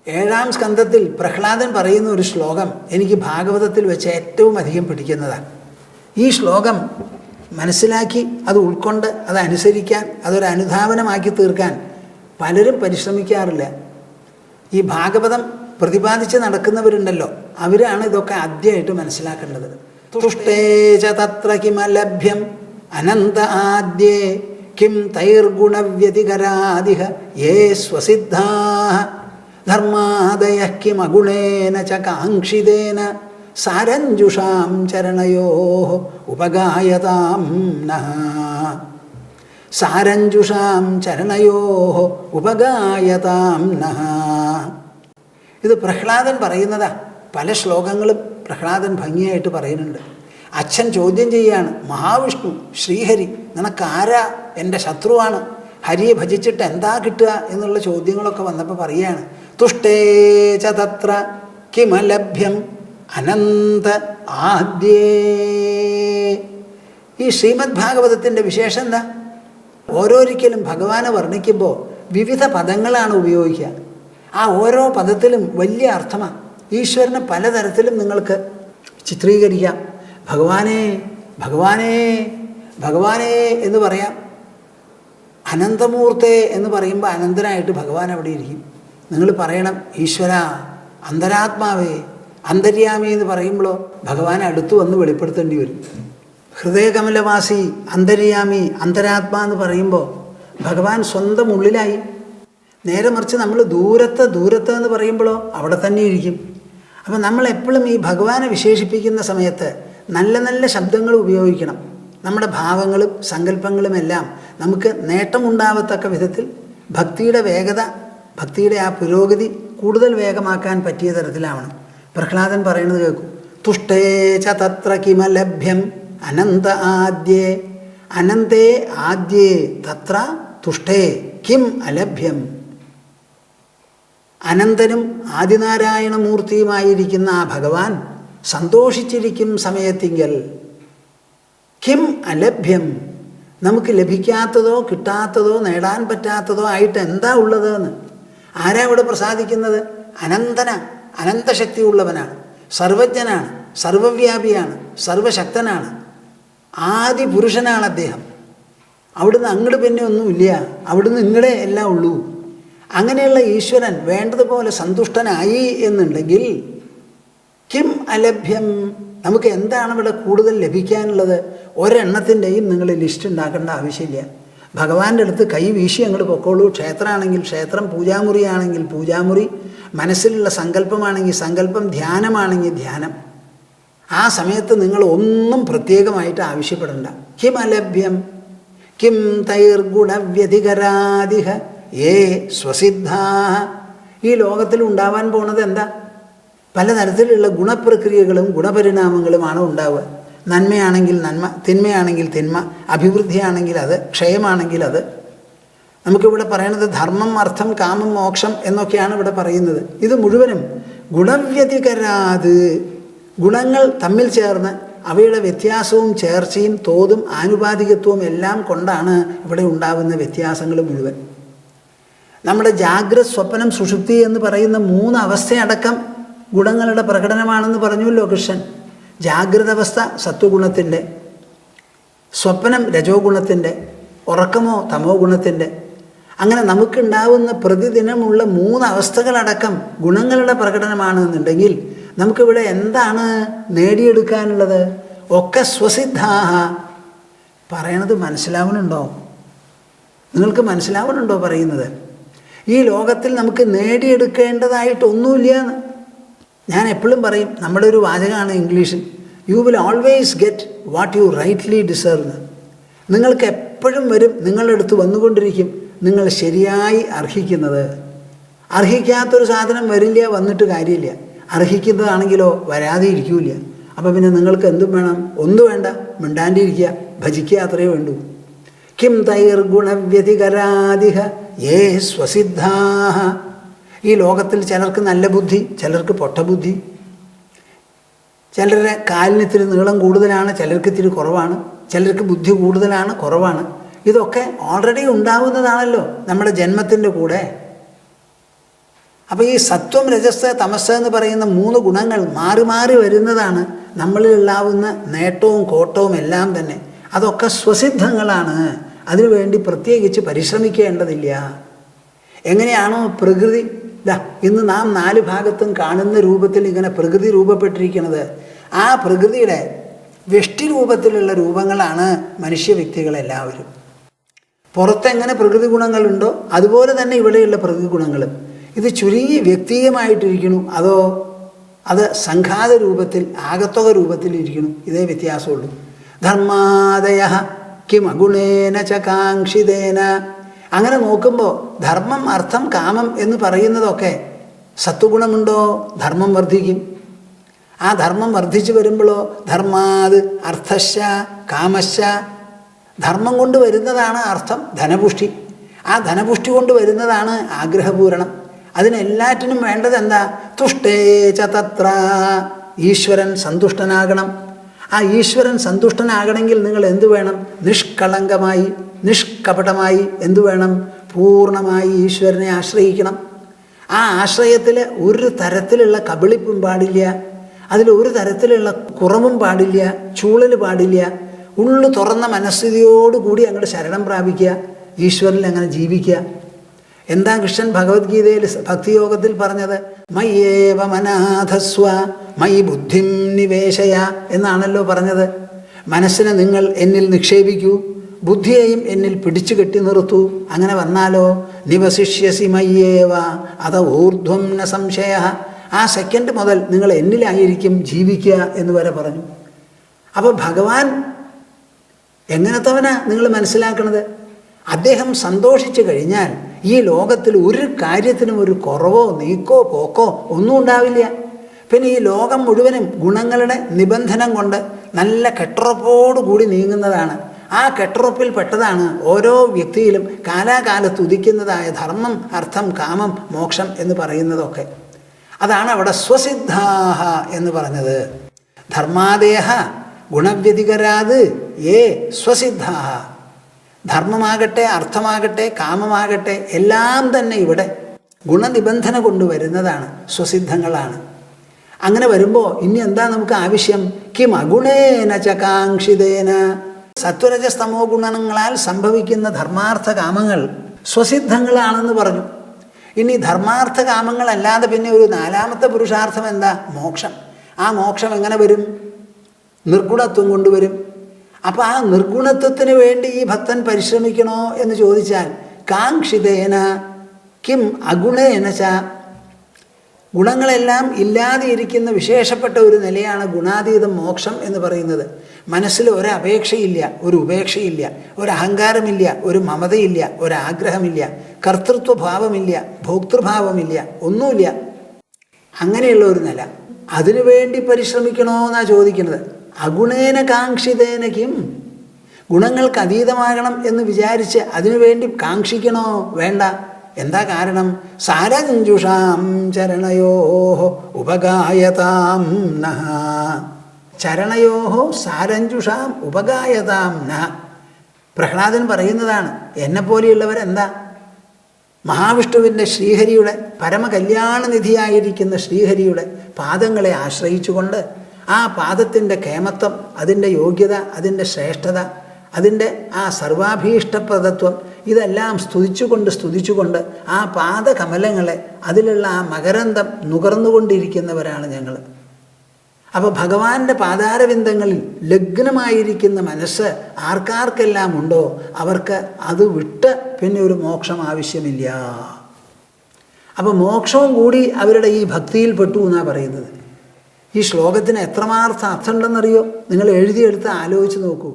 7-ാം സ്കന്ധത്തിൽ പ്രഹ്ലാദൻ പറയുന്ന ഒരു ശ്ലോകം എനിക്ക് ഭാഗവതത്തിൽ വെച്ച് ഏറ്റവും അധികം പിടിക്കുന്നതാണ്. ഈ ശ്ലോകം മനസ്സിലാക്കി അത് ഉൾക്കൊണ്ട് അതനുസരിക്കാൻ അതൊരു അനുധാവനമാക്കി തീർക്കാൻ പലരും പരിശ്രമിക്കാറില്ല. ഈ ഭാഗവതം പ്രതിപാദിച്ച് നടക്കുന്നവരുണ്ടല്ലോ, അവരാണ് ഇതൊക്കെ ആദ്യമായിട്ട് മനസ്സിലാക്കേണ്ടത്. തുഷ്ടേച തത്ര കിമലഭ്യം അനന്ത ആദ്യേ കിം തൈർഗുണവ്യതികരാദിഹ യേ സ്വസിദ്ധാഃ ധർമാദയഃ കിമഗുണേന ച കാംക്ഷിതേന സാരഞ്ജുഷാം ചരണയോഃ ഉപഗായതാം നഃ. സാരഞ്ജുഷാം ചരണയോഃ ഉപഗായതാം നഃ. ഇത് പ്രഹ്ലാദൻ പറയുന്നതാ. പല ശ്ലോകങ്ങളും പ്രഹ്ലാദൻ ഭംഗിയായിട്ട് പറയുന്നുണ്ട്. അച്ഛൻ ചോദ്യം ചെയ്യുകയാണ്, മഹാവിഷ്ണു ശ്രീഹരി നിനക്കാരാ? എൻ്റെ ശത്രുവാണ്, ഹരിയെ ഭജിച്ചിട്ട് എന്താ കിട്ടുക എന്നുള്ള ചോദ്യങ്ങളൊക്കെ വന്നപ്പോൾ പറയുകയാണ്, തുഷ്ടേച തത്ര കിമലഭ്യം അനന്ത ആദ്യേ. ഈ ശ്രീമദ് ഭാഗവതത്തിൻ്റെ വിശേഷം എന്താ? ഓരോരിക്കലും ഭഗവാനെ വർണ്ണിക്കുമ്പോൾ വിവിധ പദങ്ങളാണ് ഉപയോഗിക്കുക. ആ ഓരോ പദത്തിലും വലിയ അർത്ഥമാണ്. ഈശ്വരനെ പലതരത്തിലും നിങ്ങൾക്ക് ചിത്രീകരിക്കാം. ഭഗവാനേ ഭഗവാനേ ഭഗവാനേ എന്ന് പറയാം. അനന്തമൂർത്തേ എന്ന് പറയുമ്പോൾ അനന്തനായിട്ട് ഭഗവാൻ അവിടെ ഇരിക്കും. നിങ്ങൾ പറയണം ഈശ്വര അന്തരാത്മാവേ അന്തര്യാമി എന്ന് പറയുമ്പോഴോ ഭഗവാനെ അടുത്ത് വന്ന് വെളിപ്പെടുത്തേണ്ടി വരും. ഹൃദയകമലവാസി അന്തര്യാമി അന്തരാത്മാ എന്ന് പറയുമ്പോൾ ഭഗവാൻ സ്വന്തം ഉള്ളിലായി. നേരെ മറിച്ച് നമ്മൾ ദൂരത്ത് എന്ന് പറയുമ്പോഴോ അവിടെ തന്നെ ഇരിക്കും. അപ്പം നമ്മളെപ്പോഴും ഈ ഭഗവാനെ വിശേഷിപ്പിക്കുന്ന സമയത്ത് നല്ല നല്ല ശബ്ദങ്ങൾ ഉപയോഗിക്കണം. നമ്മുടെ ഭാവങ്ങളും സങ്കല്പങ്ങളുമെല്ലാം നമുക്ക് നേട്ടമുണ്ടാവത്തക്ക വിധത്തിൽ ഭക്തിയുടെ വേഗത, ഭക്തിയുടെ ആ പുരോഗതി കൂടുതൽ വേഗമാക്കാൻ പറ്റിയ തരത്തിലാവണം. പ്രഹ്ലാദൻ പറയുന്നത് കേൾക്കൂ. തുഷ്ടേച തത്ര കിമലഭ്യം അനന്ത ആദ്യേ. അനന്തേ ആദ്യേ തത്ര തുഷ്ടേ കിം അലഭ്യം. അനന്തനും ആദിനാരായണമൂർത്തിയുമായിരിക്കുന്ന ആ ഭഗവാൻ സന്തോഷിച്ചിരിക്കും സമയത്തിങ്കൽ കിം അലഭ്യം, നമുക്ക് ലഭിക്കാത്തതോ കിട്ടാത്തതോ നേടാൻ പറ്റാത്തതോ ആയിട്ട് എന്താ ഉള്ളതെന്ന്. ആരാ ഇവിടെ പ്രസാദിക്കുന്നത്? അനന്തന, അനന്തശക്തി ഉള്ളവനാണ്, സർവജ്ഞനാണ്, സർവവ്യാപിയാണ്, സർവശക്തനാണ്, ആദി പുരുഷനാണ് അദ്ദേഹം. അവിടുന്ന് അങ്ങോട്ട് പിന്നെ ഒന്നുമില്ല, അവിടുന്ന് ഇങ്ങടെ എല്ലാം ഉള്ളൂ. അങ്ങനെയുള്ള ഈശ്വരൻ വേണ്ടതുപോലെ സന്തുഷ്ടനായി എന്നുണ്ടെങ്കിൽ കിം അലഭ്യം, നമുക്ക് എന്താണ് ഇവിടെ കൂടുതൽ ലഭിക്കാനുള്ളത്? ഒരെണ്ണത്തിൻ്റെയും നിങ്ങൾ ലിസ്റ്റ് ഉണ്ടാക്കേണ്ട ആവശ്യമില്ല. ഭഗവാന്റെ അടുത്ത് കൈ വീശി അങ്ങോട്ട് പൊക്കോളൂ. ക്ഷേത്രമാണെങ്കിൽ ക്ഷേത്രം, പൂജാമുറിയാണെങ്കിൽ പൂജാമുറി, മനസ്സിലുള്ള സങ്കല്പമാണെങ്കിൽ സങ്കല്പം, ധ്യാനമാണെങ്കിൽ ധ്യാനം. ആ സമയത്ത് നിങ്ങൾ ഒന്നും പ്രത്യേകമായിട്ട് ആവശ്യപ്പെടണ്ട. കിം അലഭ്യം കിം തൈർഗുണവ്യതികരാദിഹ യേ സ്വസിദ്ധാഃ. ഈ ലോകത്തിൽ ഉണ്ടാവാൻ പോണത് എന്താ? പലതരത്തിലുള്ള ഗുണപ്രക്രിയകളും ഗുണപരിണാമങ്ങളുമാണ് ഉണ്ടാവുക. നന്മയാണെങ്കിൽ നന്മ, തിന്മയാണെങ്കിൽ തിന്മ, അഭിവൃദ്ധിയാണെങ്കിൽ അത്, ക്ഷയമാണെങ്കിൽ അത്. നമുക്കിവിടെ പറയണത് ധർമ്മം, അർത്ഥം, കാമം, മോക്ഷം എന്നൊക്കെയാണ് ഇവിടെ പറയുന്നത്. ഇത് മുഴുവനും ഗുണവ്യതികരാത്, ഗുണങ്ങൾ തമ്മിൽ ചേർന്ന് അവയുടെ വ്യത്യാസവും ചേർച്ചയും തോതും ആനുപാതികത്വവും എല്ലാം കൊണ്ടാണ് ഇവിടെ ഉണ്ടാകുന്ന വ്യത്യാസങ്ങൾ മുഴുവൻ. നമ്മുടെ ജാഗ്രത്, സ്വപ്നം, സുഷുപ്തി എന്ന് പറയുന്ന 3 അവസ്ഥയടക്കം ഗുണങ്ങളുടെ പ്രകടനമാണെന്ന് പറഞ്ഞുവല്ലോ കൃഷ്ണൻ. ജാഗ്രത അവസ്ഥ സത്വഗുണത്തിൻ്റെ, സ്വപ്നം രജോ ഗുണത്തിൻ്റെ, ഉറക്കമോ തമോ ഗുണത്തിൻ്റെ. അങ്ങനെ നമുക്കുണ്ടാവുന്ന പ്രതിദിനമുള്ള 3 അവസ്ഥകളടക്കം ഗുണങ്ങളുടെ പ്രകടനമാണെന്നുണ്ടെങ്കിൽ നമുക്കിവിടെ എന്താണ് നേടിയെടുക്കാനുള്ളത്? ഒക്കെ സ്വസിദ്ധാഹ. പറയണത് മനസ്സിലാവുന്നുണ്ടോ? നിങ്ങൾക്ക് മനസ്സിലാവുന്നുണ്ടോ പറയുന്നത്? ഈ ലോകത്തിൽ നമുക്ക് നേടിയെടുക്കേണ്ടതായിട്ടൊന്നുമില്ല എന്ന് ഞാൻ എപ്പോഴും പറയും. നമ്മുടെ ഒരു വാചകമാണ് ഇംഗ്ലീഷിൽ, you will always get what you rightly deserve. നിങ്ങൾക്ക് എപ്പോഴും വരും, നിങ്ങളുടെ അടുത്ത് വന്നുകൊണ്ടിരിക്കും നിങ്ങൾ ശരിയായി അർഹിക്കുന്നത്. അർഹിക്കാത്തൊരു സാധനം വരില്ല, വന്നിട്ട് കാര്യമില്ല. അർഹിക്കുന്നതാണെങ്കിലോ വരാതെ ഇരിക്കൂല. അപ്പം പിന്നെ നിങ്ങൾക്ക് എന്തും വേണം? ഒന്നും വേണ്ട, മിണ്ടാണ്ടിരിക്കുക, ഭജിക്കുക, അത്രയേ വേണ്ടൂ. കിം തൈർഗുണവ്യതികരാദിഹ യേ സ്വസിദ്ധാഃ. ഈ ലോകത്തിൽ ചിലർക്ക് നല്ല ബുദ്ധി, ചിലർക്ക് പൊട്ടബുദ്ധി, ചിലരുടെ കാലിന് ഇത്തിരി നീളം കൂടുതലാണ്, ചിലർക്ക് ഇത്തിരി കുറവാണ്, ചിലർക്ക് ബുദ്ധി കൂടുതലാണ്, കുറവാണ്. ഇതൊക്കെ ഓൾറെഡി ഉണ്ടാവുന്നതാണല്ലോ നമ്മുടെ ജന്മത്തിൻ്റെ കൂടെ. അപ്പോൾ ഈ സത്വം, രജസ്, തമസ് എന്ന് പറയുന്ന 3 ഗുണങ്ങൾ മാറി മാറി വരുന്നതാണ് നമ്മളിലുണ്ടാവുന്ന നേട്ടവും കോട്ടവും എല്ലാം തന്നെ. അതൊക്കെ സ്വസിദ്ധങ്ങളാണ്. അതിനുവേണ്ടി പ്രത്യേകിച്ച് പരിശ്രമിക്കേണ്ടതില്ല. എങ്ങനെയാണോ പ്രകൃതി ഇന്ന് നാം 4 ഭാഗത്തും കാണുന്ന രൂപത്തിൽ ഇങ്ങനെ പ്രകൃതി രൂപപ്പെട്ടിരിക്കുന്നത്, ആ പ്രകൃതിയുടെ വ്യഷ്ടി രൂപത്തിലുള്ള രൂപങ്ങളാണ് മനുഷ്യ വ്യക്തികളെല്ലാവരും. പുറത്തെങ്ങനെ പ്രകൃതി ഗുണങ്ങളുണ്ടോ അതുപോലെ തന്നെ ഇവിടെയുള്ള പ്രകൃതി ഗുണങ്ങളും. ഇത് ചുരുങ്ങി വ്യക്തിഗതമായിട്ടിരിക്കണു, അതോ അത് സംഘാത രൂപത്തിൽ, ആകത്തുക രൂപത്തിലിരിക്കണു. ഇതേ വ്യത്യാസമുള്ളൂ. ധർമാദയ കിം അഗുണേന ച കാംക്ഷിതേന. അങ്ങനെ നോക്കുമ്പോൾ ധർമ്മം, അർത്ഥം, കാമം എന്ന് പറയുന്നതൊക്കെ സത്വഗുണമുണ്ടോ ധർമ്മം വർദ്ധിക്കും. ആ ധർമ്മം വർദ്ധിച്ചു വരുമ്പോഴോ ധർമാത് അർത്ഥശ്ച കാമശ്ച. ധർമ്മം കൊണ്ട് വരുന്നതാണ് അർത്ഥം, ധനപുഷ്ടി. ആ ധനപുഷ്ടി കൊണ്ട് വരുന്നതാണ് ആഗ്രഹപൂരണം. അതിനെല്ലാറ്റിനും വേണ്ടത് എന്താ? തുഷ്ടേ ച തത്ര. ഈശ്വരൻ സന്തുഷ്ടനാകണം. ആ ഈശ്വരൻ സന്തുഷ്ടനാകണമെങ്കിൽ നിങ്ങൾ എന്തു വേണം? നിഷ്കളങ്കമായി, നിഷ്കപടമായി എന്തു വേണം? പൂർണ്ണമായി ഈശ്വരനെ ആശ്രയിക്കണം. ആ ആശ്രയത്തിൽ ഒരു തരത്തിലുള്ള കബളിപ്പും പാടില്ല, അതിലൊരു തരത്തിലുള്ള കുറവും പാടില്ല, ചൂളൽ പാടില്ല. ഉള്ളു തുറന്ന മനസ്ഥിതിയോടുകൂടി അങ്ങോട്ട് ശരണം പ്രാപിക്കുക, ഈശ്വരനിൽ അങ്ങനെ ജീവിക്കുക. എന്താ കൃഷ്ണൻ ഭഗവത്ഗീതയിൽ ഭക്തിയോഗത്തിൽ പറഞ്ഞത്? മയ്യേവ മനാധസ്വ മയി ബുദ്ധിം നിവേശയ എന്നാണല്ലോ പറഞ്ഞത്. മനസ്സിനെ നിങ്ങൾ എന്നിൽ നിക്ഷേപിക്കൂ, ബുദ്ധിയെയും എന്നിൽ പിടിച്ചു കെട്ടി നിർത്തൂ. അങ്ങനെ വന്നാലോ നിവസിഷ്യസി മയ്യേവ അത ഊർധ്വം ന സംശയ. ആ സെക്കൻഡ് മുതൽ നിങ്ങൾ എന്നിലായിരിക്കും ജീവിക്കുക എന്ന് വരെ പറഞ്ഞു. അപ്പോൾ ഭഗവാൻ എങ്ങനത്തവനാ നിങ്ങൾ മനസ്സിലാക്കണത്? അദ്ദേഹം സന്തോഷിച്ചു കഴിഞ്ഞാൽ ഈ ലോകത്തിൽ ഒരു കാര്യത്തിനും ഒരു കുറവോ നീക്കോ പോക്കോ ഒന്നും ഉണ്ടാവില്ല. പിന്നെ ഈ ലോകം മുഴുവനും ഗുണങ്ങളുടെ നിബന്ധനം കൊണ്ട് നല്ല കെട്ടുറപ്പോടുകൂടി നീങ്ങുന്നതാണ്. ആ കെട്ടുറപ്പിൽ പെട്ടതാണ് ഓരോ വ്യക്തിയിലും കാലാകാലത്ത് ഉദിക്കുന്നതായ ധർമ്മം, അർത്ഥം, കാമം, മോക്ഷം എന്ന് പറയുന്നതൊക്കെ. അതാണ് അവിടെ സ്വസിദ്ധാഹ എന്ന് പറഞ്ഞത്. ധർമാദേഹ ഗുണവ്യതികരാത് ഏ സ്വസിദ്ധാഹ. ധർമ്മമാകട്ടെ, അർത്ഥമാകട്ടെ, കാമമാകട്ടെ എല്ലാം തന്നെ ഇവിടെ ഗുണനിബന്ധന കൊണ്ടുവരുന്നതാണ്, സ്വസിദ്ധങ്ങളാണ്. അങ്ങനെ വരുമ്പോൾ ഇനി എന്താ നമുക്ക് ആവശ്യം? കിം അഗുണേന ച കാംക്ഷിതേന. സത്വരജസ്തമോ ഗുണങ്ങളാൽ സംഭവിക്കുന്ന ധർമാർത്ഥ കാമങ്ങൾ സ്വസിദ്ധങ്ങളാണെന്ന് പറഞ്ഞു. ഇനി ധർമാർത്ഥ കാമങ്ങളല്ലാതെ പിന്നെ ഒരു 4ാമത്തെ പുരുഷാർത്ഥം എന്താ? മോക്ഷം. ആ മോക്ഷം എങ്ങനെ വരും? നിർഗുണത്വം കൊണ്ടുവരും. അപ്പോൾ ആ നിർഗുണത്വത്തിന് വേണ്ടി ഈ ഭക്തൻ പരിശ്രമിക്കണോ എന്ന് ചോദിച്ചാൽ കാംക്ഷിതേന കിം അഗുണേന ച. ഗുണങ്ങളെല്ലാം ഇല്ലാതെ ഇരിക്കുന്ന വിശേഷപ്പെട്ട ഒരു നിലയാണ് ഗുണാതീതം മോക്ഷം എന്ന് പറയുന്നത്. മനസ്സിൽ ഒരപേക്ഷയില്ല, ഒരു ഉപേക്ഷയില്ല, ഒരഹങ്കാരമില്ല, ഒരു മമതയില്ല, ഒരാഗ്രഹമില്ല, കർത്തൃത്വഭാവമില്ല, ഭോക്തൃഭാവമില്ല, ഒന്നുമില്ല. അങ്ങനെയുള്ള ഒരു നില. അതിനുവേണ്ടി പരിശ്രമിക്കണോ എന്നാണ് ചോദിക്കുന്നത്. അഗുണേന കാംക്ഷിതേന കിം. ഗുണങ്ങൾക്ക് അതീതമാകണം എന്ന് വിചാരിച്ച് അതിനുവേണ്ടി കാക്ഷിക്കണോ? വേണ്ട. എന്താ കാരണം? സാരഞ്ജുഷാം ചരണയോ ഉപഗായതാം നഃ. ചരണയോ സാരഞ്ജുഷാം ഉപഗായതാം നഃ. പ്രഹ്ലാദൻ പറയുന്നതാണ്. എന്നെപ്പോലെയുള്ളവരെന്താ? മഹാവിഷ്ണുവിൻ്റെ ശ്രീഹരിയുടെ പരമകല്യാണനിധിയായിരിക്കുന്ന ശ്രീഹരിയുടെ പാദങ്ങളെ ആശ്രയിച്ചുകൊണ്ട് ആ പാദത്തിൻ്റെ കേമത്വം, അതിൻ്റെ യോഗ്യത, അതിൻ്റെ ശ്രേഷ്ഠത, അതിൻ്റെ ആ സർവാഭീഷ്ടപ്രദത്വം ഇതെല്ലാം സ്തുതിച്ചുകൊണ്ട് ആ പാദകമലങ്ങളെ, അതിലുള്ള ആ മകരന്തം നുകർന്നുകൊണ്ടിരിക്കുന്നവരാണ് ഞങ്ങൾ. അപ്പോൾ ഭഗവാന്റെ പാതാരവിന്ദങ്ങളിൽ ലഗ്നമായിരിക്കുന്ന മനസ്സ് ആർക്കാർക്കെല്ലാം ഉണ്ടോ അവർക്ക് അത് വിട്ട് പിന്നെ ഒരു മോക്ഷം ആവശ്യമില്ല. അപ്പോൾ മോക്ഷവും കൂടി അവരുടെ ഈ ഭക്തിയിൽ പെട്ടു എന്നാണ് പറയുന്നത്. ഈ ശ്ലോകത്തിന് എത്രമാത്രം അർത്ഥമുണ്ടെന്നറിയോ? നിങ്ങൾ എഴുതിയെടുത്ത് ആലോചിച്ച് നോക്കൂ.